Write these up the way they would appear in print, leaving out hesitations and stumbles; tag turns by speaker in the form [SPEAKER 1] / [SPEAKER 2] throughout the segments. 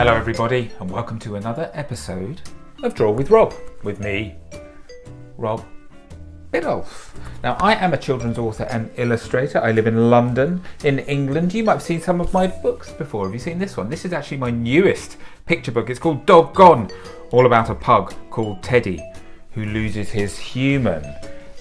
[SPEAKER 1] Hello everybody and welcome to another episode of Draw with Rob, with me, Rob Biddulph. Now I am a children's author and illustrator. I live in London, in England. You might have seen some of my books before. Have you seen this one? This is actually my newest picture book. It's called Doggone, all about a pug called Teddy who loses his human.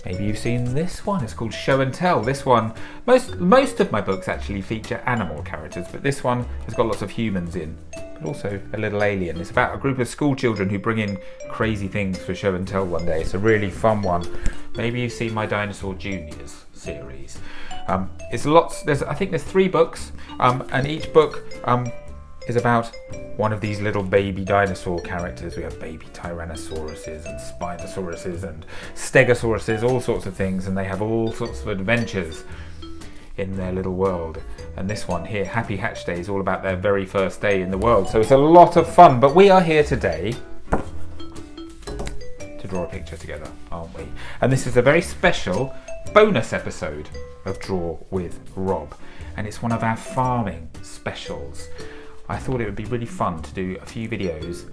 [SPEAKER 1] Maybe you've seen this one. It's called Show and Tell. This one, most of my books actually feature animal characters, but this one has got lots of humans in, but also a little alien. It's about a group of school children who bring in crazy things for show and tell one day. It's a really fun one. Maybe you've seen my Dinosaur Juniors series. It's lots. I think there's 3 books, and each book is about one of these little baby dinosaur characters. We have baby Tyrannosauruses and Spinosauruses and Stegosauruses, all sorts of things, and they have all sorts of adventures in their little world. And this one here, Happy Hatch Day, is all about their very first day in the world. So it's a lot of fun, but we are here today to draw a picture together, aren't we? And this is a very special bonus episode of Draw with Rob, and it's one of our farming specials. I thought it would be really fun to do a few videos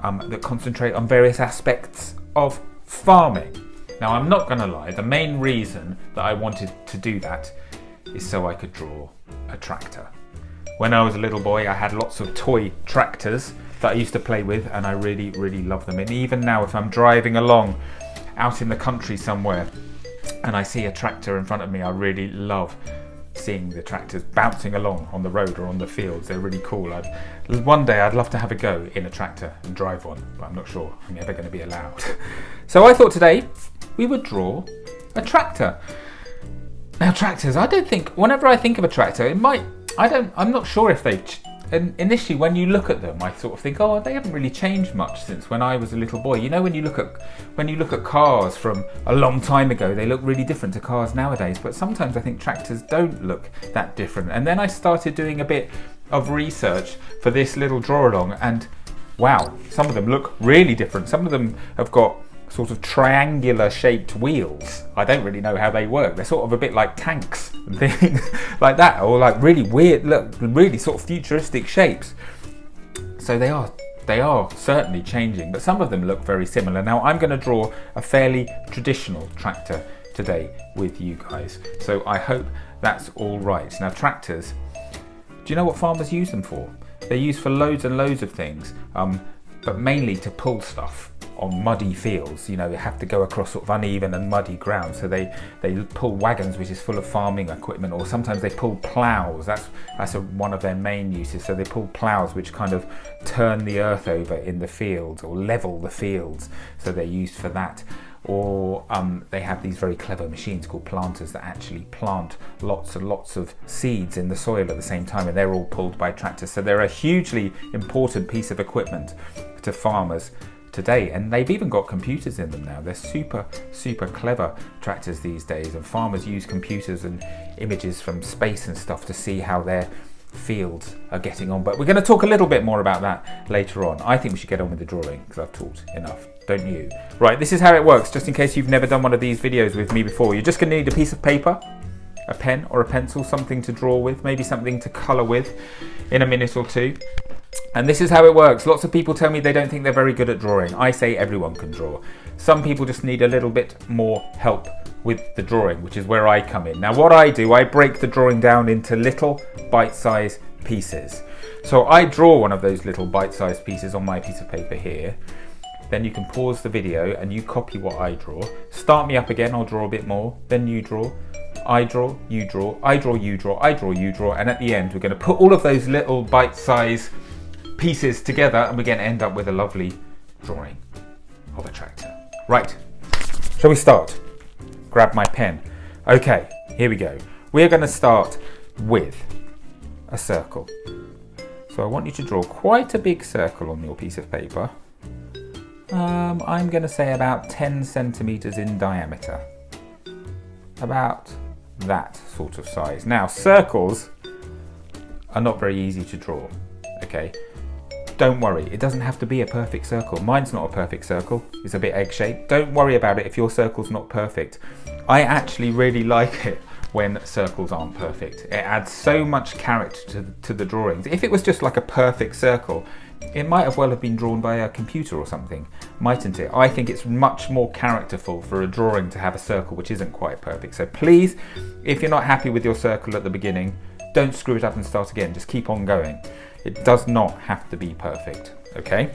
[SPEAKER 1] that concentrate on various aspects of farming. Now I'm not going to lie, the main reason that I wanted to do that is so I could draw a tractor. When I was a little boy I had lots of toy tractors that I used to play with, and I really love them. And even now if I'm driving along out in the country somewhere and I see a tractor in front of me, I really love seeing the tractors bouncing along on the road or on the fields. They're really cool. One day I'd love to have a go in a tractor and drive one, but I'm not sure I'm ever going to be allowed. So I thought today we would draw a tractor. Now tractors, whenever I think of a tractor, I'm not sure if and initially when you look at them I sort of think, oh, they haven't really changed much since when I was a little boy. You know, when you look at cars from a long time ago, they look really different to cars nowadays, but sometimes I think tractors don't look that different. And then I started doing a bit of research for this little draw along, and wow, some of them look really different. Some of them have got sort of triangular shaped wheels. I don't really know how they work. They're sort of a bit like tanks and things like that, or like really weird, look, really sort of futuristic shapes. So they are certainly changing, but some of them look very similar. Now I'm going to draw a fairly traditional tractor today with you guys, so I hope that's all right. Now tractors, do you know what farmers use them for? They're used for loads and loads of things, but mainly to pull stuff on muddy fields. You know, they have to go across sort of uneven and muddy ground, so they pull wagons which is full of farming equipment, or sometimes they pull ploughs. That's one of their main uses. So they pull ploughs which kind of turn the earth over in the fields or level the fields, so they're used for that. Or they have these very clever machines called planters that actually plant lots and lots of seeds in the soil at the same time, and they're all pulled by tractors. So they're a hugely important piece of equipment to farmers today, and they've even got computers in them now. They're super clever tractors these days, and farmers use computers and images from space and stuff to see how their fields are getting on. But we're going to talk a little bit more about that later on. I think we should get on with the drawing because I've talked enough, don't you? Right, this is how it works, just in case you've never done one of these videos with me before. You're just going to need a piece of paper, a pen or a pencil, something to draw with, maybe something to colour with in a minute or two. And this is how it works. Lots of people tell me they don't think they're very good at drawing. I say everyone can draw. Some people just need a little bit more help with the drawing, which is where I come in. Now what I do, I break the drawing down into little bite-sized pieces. So I draw one of those little bite-sized pieces on my piece of paper here. Then you can pause the video and you copy what I draw. Start me up again, I'll draw a bit more. Then you draw. I draw, you draw, I draw, you draw, I draw, you draw, and at the end we're going to put all of those little bite-sized pieces together and we're going to end up with a lovely drawing of a tractor. Right, shall we start? Grab my pen. Okay, here we go. We're going to start with a circle. So I want you to draw quite a big circle on your piece of paper. I'm going to say about 10 centimeters in diameter. About that sort of size. Now circles are not very easy to draw, okay? Don't worry, it doesn't have to be a perfect circle. Mine's not a perfect circle, it's a bit egg-shaped. Don't worry about it if your circle's not perfect. I actually really like it when circles aren't perfect. It adds so much character to the drawings. If it was just like a perfect circle, it might have well have been drawn by a computer or something, mightn't it? I think it's much more characterful for a drawing to have a circle which isn't quite perfect. So please, if you're not happy with your circle at the beginning, don't screw it up and start again. Just keep on going. It does not have to be perfect, okay?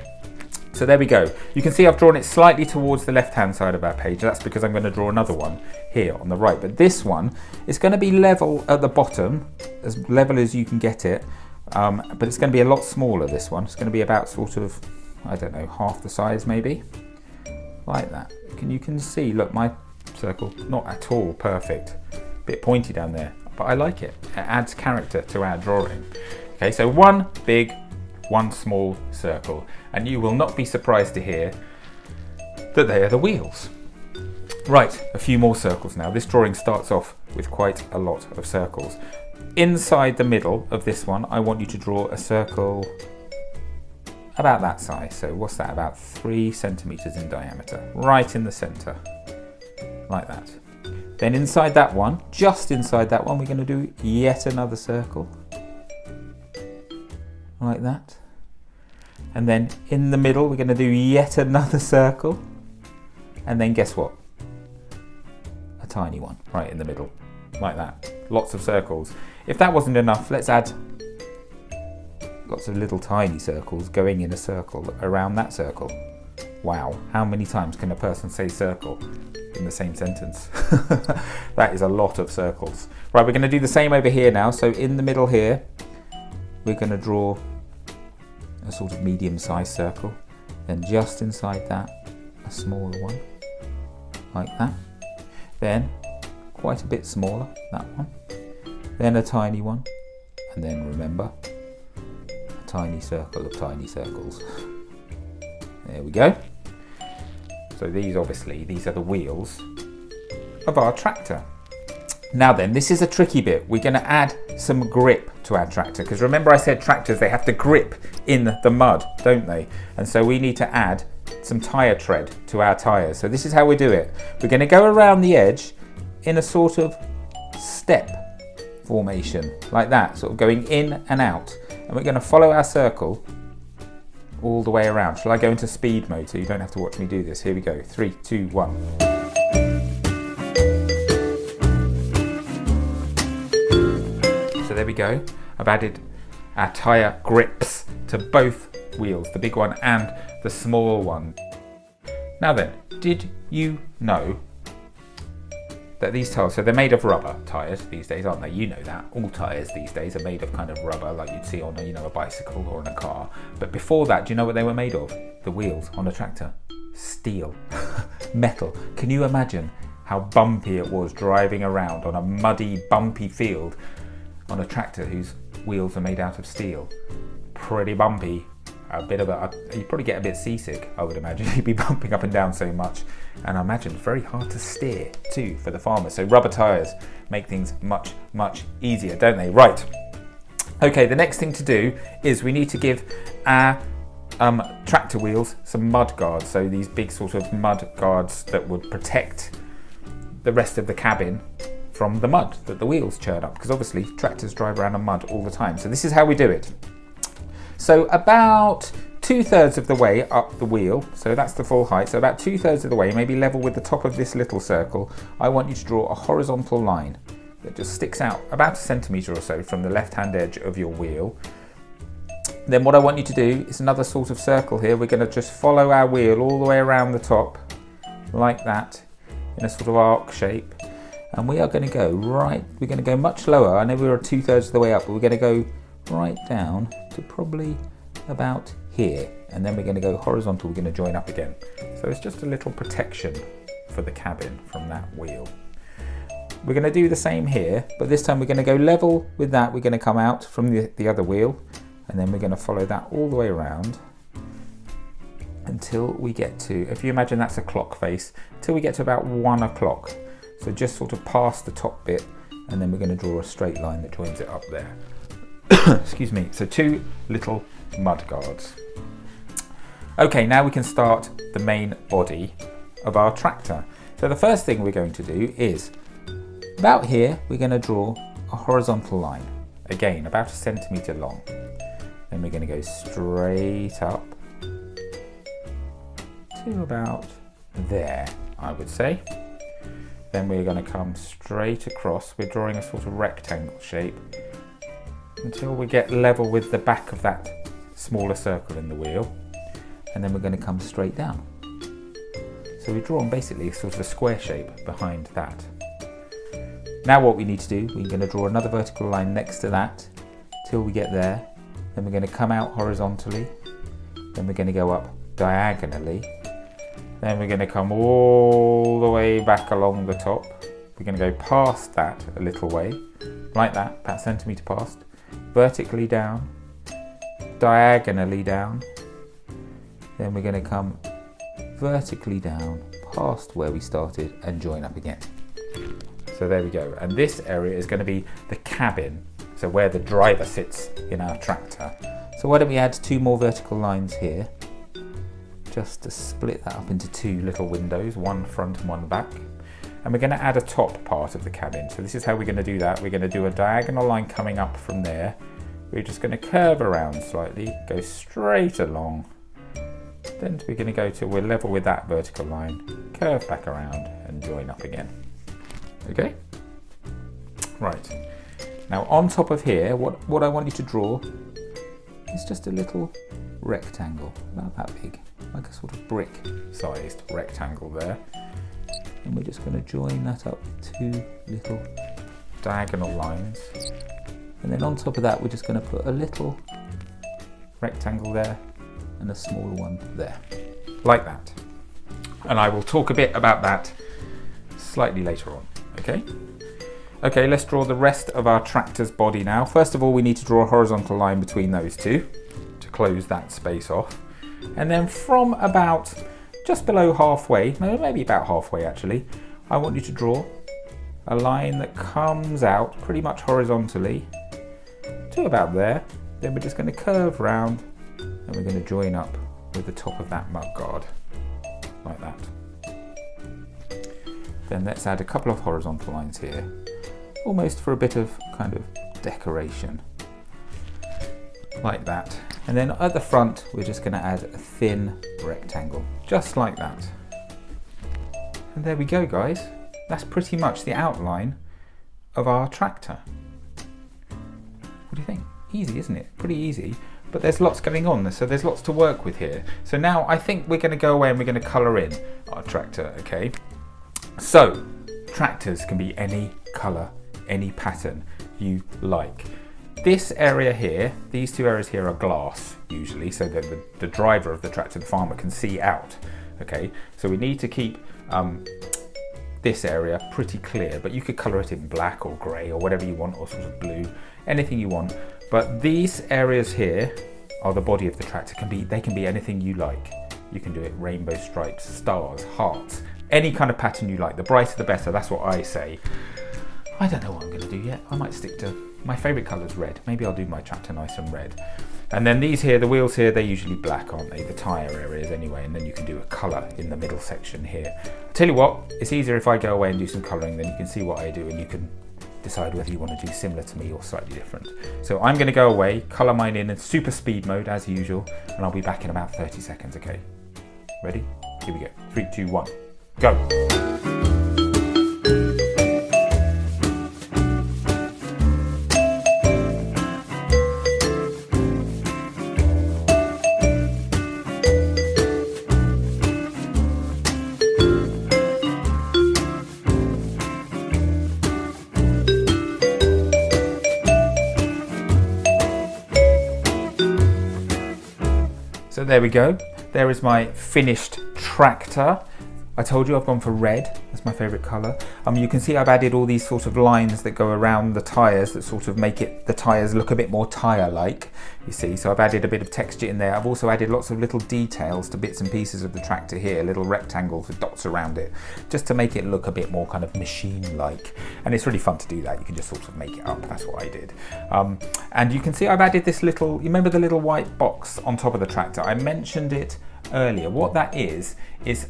[SPEAKER 1] So there we go. You can see I've drawn it slightly towards the left-hand side of our page. That's because I'm going to draw another one here on the right. But this one is going to be level at the bottom, as level as you can get it. But it's going to be a lot smaller, this one. It's going to be about sort of, I don't know, half the size maybe. Like that. You can see, look, my circle, not at all perfect. Bit pointy down there, but I like it. It adds character to our drawing. Okay, so one big, one small circle, and you will not be surprised to hear that they are the wheels. Right, a few more circles now. This drawing starts off with quite a lot of circles. Inside the middle of this one, I want you to draw a circle about that size. So what's that, about 3 centimeters in diameter, right in the center, like that. Then inside that one, just inside that one, we're going to do yet another circle, like that. And then in the middle, we're going to do yet another circle. And then guess what? A tiny one right in the middle, like that. Lots of circles. If that wasn't enough, let's add lots of little tiny circles going in a circle around that circle. Wow, how many times can a person say circle in the same sentence? That is a lot of circles. Right, we're going to do the same over here now. So in the middle here, we're going to draw a sort of medium-sized circle. Then just inside that, a smaller one, like that. Then quite a bit smaller, that one. Then a tiny one. And then remember, a tiny circle of tiny circles. There we go. So these are the wheels of our tractor. Now then, this is a tricky bit. We're going to add some grip to our tractor, because remember I said tractors, they have to grip in the mud, don't they? And so we need to add some tyre tread to our tyres. So this is how we do it. We're going to go around the edge in a sort of step formation, like that, sort of going in and out. And we're going to follow our circle all the way around. Shall I go into speed mode so you don't have to watch me do this? Here we go. 3, 2, 1. So there we go. I've added our tyre grips to both wheels, the big one and the small one. Now then, did you know that these tyres, so they're made of rubber tyres these days, aren't they? You know that. All tyres these days are made of kind of rubber, like you'd see on a, a bicycle or in a car. But before that, do you know what they were made of? The wheels on a tractor? Steel. Metal. Can you imagine how bumpy it was driving around on a muddy, bumpy field on a tractor whose wheels are made out of steel? Pretty bumpy. You'd probably get a bit seasick, I would imagine. You'd be bumping up and down so much. And I imagine very hard to steer too for the farmers. So rubber tyres make things much, much easier, don't they? Right. Okay, the next thing to do is we need to give our tractor wheels some mud guards. So these big sort of mud guards that would protect the rest of the cabin from the mud that the wheels churn up. Because obviously tractors drive around in mud all the time. So this is how we do it. So about 2/3 of the way up the wheel, so that's the full height, so about 2/3 of the way, maybe level with the top of this little circle, I want you to draw a horizontal line that just sticks out about 1 centimetre or so from the left-hand edge of your wheel. Then what I want you to do is another sort of circle here. We're going to just follow our wheel all the way around the top, like that, in a sort of arc shape. And we are going to go we're going to go much lower. I know we were 2/3 of the way up, but we're going to go right down to probably about here, and then we're going to go horizontal. We're going to join up again. So it's just a little protection for the cabin from that wheel. We're going to do the same here, but this time we're going to go level with that. We're going to come out from the other wheel, and then we're going to follow that all the way around until we get to, if you imagine that's a clock face, till we get to about 1 o'clock. So just sort of past the top bit, and then we're going to draw a straight line that joins it up there. Excuse me. So 2 little mud guards. Okay, now we can start the main body of our tractor. So the first thing we're going to do is About here, we're going to draw a horizontal line. Again, about 1 centimetre long. Then we're going to go straight up to about there, I would say. Then we're going to come straight across. We're drawing a sort of rectangle shape until we get level with the back of that smaller circle in the wheel. And then we're going to come straight down. So we've drawn basically sort of a square shape behind that. Now what we need to do, we're going to draw another vertical line next to that till we get there. Then we're going to come out horizontally. Then we're going to go up diagonally. Then we're going to come all the way back along the top. We're going to go past that a little way, like that, about 1 centimetre past. Vertically down, diagonally down. Then we're going to come vertically down past where we started and join up again. So there we go. And this area is going to be the cabin, so where the driver sits in our tractor. So why don't we add 2 more vertical lines here, just to split that up into 2 little windows, one front and one back. And we're going to add a top part of the cabin. So this is how we're going to do that. We're going to do a diagonal line coming up from there. We're just going to curve around slightly, go straight along. Then we're going to go till we're level with that vertical line, curve back around and join up again. Okay? Right. Now on top of here, what I want you to draw is just a little rectangle, about that big, like a sort of brick-sized rectangle there. And we're just going to join that up with 2 little diagonal lines. And then on top of that, we're just going to put a little rectangle there and a smaller one there, like that. And I will talk a bit about that slightly later on, okay? Okay, let's draw the rest of our tractor's body now. First of all, we need to draw a horizontal line between those 2 to close that space off. And then from about just below halfway, maybe about halfway actually, I want you to draw a line that comes out pretty much horizontally to about there. Then we're just going to curve round and we're going to join up with the top of that mud guard, like that. Then let's add a couple of horizontal lines here, almost for a bit of kind of decoration, like that. And then at the front, we're just going to add a thin rectangle, just like that. And there we go, guys. That's pretty much the outline of our tractor. What do you think? Easy, isn't it? Pretty easy, but there's lots going on, so there's lots to work with here. So now I think we're going to go away and we're going to colour in our tractor, okay? So, tractors can be any colour, any pattern you like. This area here, these 2 areas here are glass usually, so that the driver of the tractor, the farmer, can see out. Okay, so we need to keep this area pretty clear, but you could colour it in black or grey or whatever you want, or sort of blue, anything you want. But these areas here are the body of the tractor. They can be anything you like. You can do it rainbow stripes, stars, hearts, any kind of pattern you like. The brighter the better, that's what I say. I don't know what I'm going to do yet. I might stick to my favourite colour is red. Maybe I'll do my tractor nice and red. And then these here, the wheels here, they're usually black, aren't they? The tyre areas anyway, and then you can do a colour in the middle section here. I'll tell you what, it's easier if I go away and do some colouring, then you can see what I do and you can decide whether you want to do similar to me or slightly different. So I'm going to go away, colour mine in super speed mode as usual, and I'll be back in about 30 seconds, okay? Ready? Here we go. 3, 2, 1, go! So there we go. There is my finished tractor. I told you I've gone for red. That's my favourite colour. You can see I've added all these sort of lines that go around the tyres that sort of make the tyres look a bit more tyre-like, you see. So I've added a bit of texture in there. I've also added lots of little details to bits and pieces of the tractor here, little rectangles with dots around it, just to make it look a bit more kind of machine-like. And it's really fun to do that. You can just sort of make it up. That's what I did. And you can see I've added this little, you remember the little white box on top of the tractor? I mentioned it earlier. What that is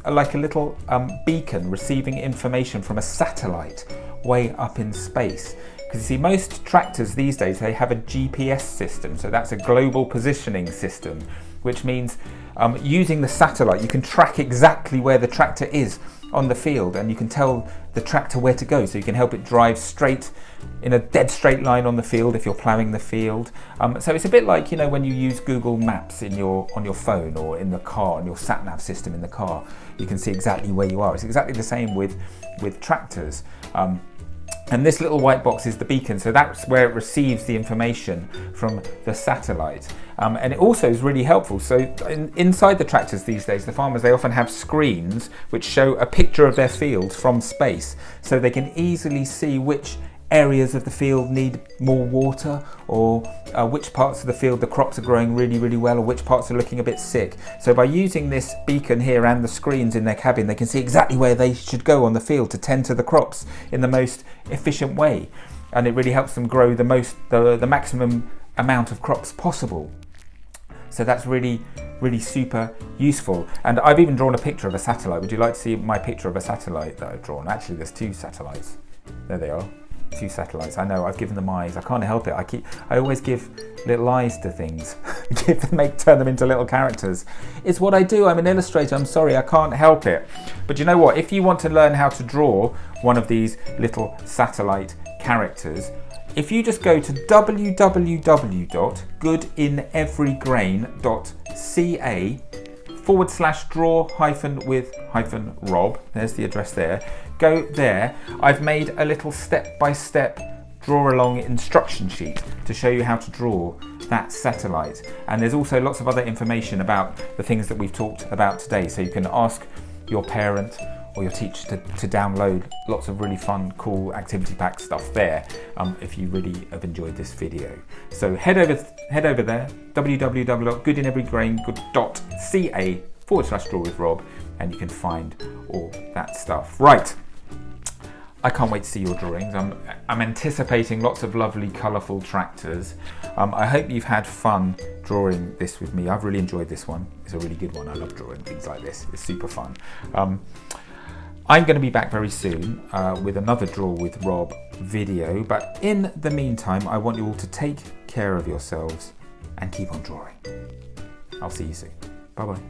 [SPEAKER 1] like a little beacon receiving information from a satellite way up in space. Because you see, most tractors these days, they have a GPS system, so that's a global positioning system, which means using the satellite, you can track exactly where the tractor is on the field, and you can tell the tractor where to go, so you can help it drive straight in a dead straight line on the field if you're ploughing the field. So it's a bit like, you know, when you use Google Maps on your phone or in the car, on your sat nav system in the car, you can see exactly where you are. It's exactly the same with tractors. And this little white box is the beacon, so that's where it receives the information from the satellite. And it also is really helpful. So inside the tractors these days, the farmers, they often have screens which show a picture of their field from space, so they can easily see which areas of the field need more water, or which parts of the field the crops are growing really, really well, or which parts are looking a bit sick. So by using this beacon here and the screens in their cabin, they can see exactly where they should go on the field to tend to the crops in the most efficient way. And it really helps them grow the maximum amount of crops possible. So that's really, really super useful. And I've even drawn a picture of a satellite. Would you like to see my picture of a satellite that I've drawn? Actually, there's 2 satellites. There they are. 2 satellites. I know, I've given them eyes. I can't help it. I always give little eyes to things. Turn them into little characters. It's what I do. I'm an illustrator. I'm sorry, I can't help it. But you know what? If you want to learn how to draw one of these little satellite characters, if you just go to www.goodineverygrain.ca/draw-with-Rob. There's the address there. Go there. I've made a little step-by-step draw along instruction sheet to show you how to draw that satellite. And there's also lots of other information about the things that we've talked about today. So you can ask your parent or your teacher to download lots of really fun, cool activity pack stuff there if you really have enjoyed this video. So head over there, www.goodineverygrain.ca/draw-with-Rob, and you can find all that stuff. Right. I can't wait to see your drawings. I'm anticipating lots of lovely, colourful tractors. I hope you've had fun drawing this with me. I've really enjoyed this one. It's a really good one. I love drawing things like this. It's super fun. I'm going to be back very soon with another Draw with Rob video. But in the meantime, I want you all to take care of yourselves and keep on drawing. I'll see you soon. Bye-bye.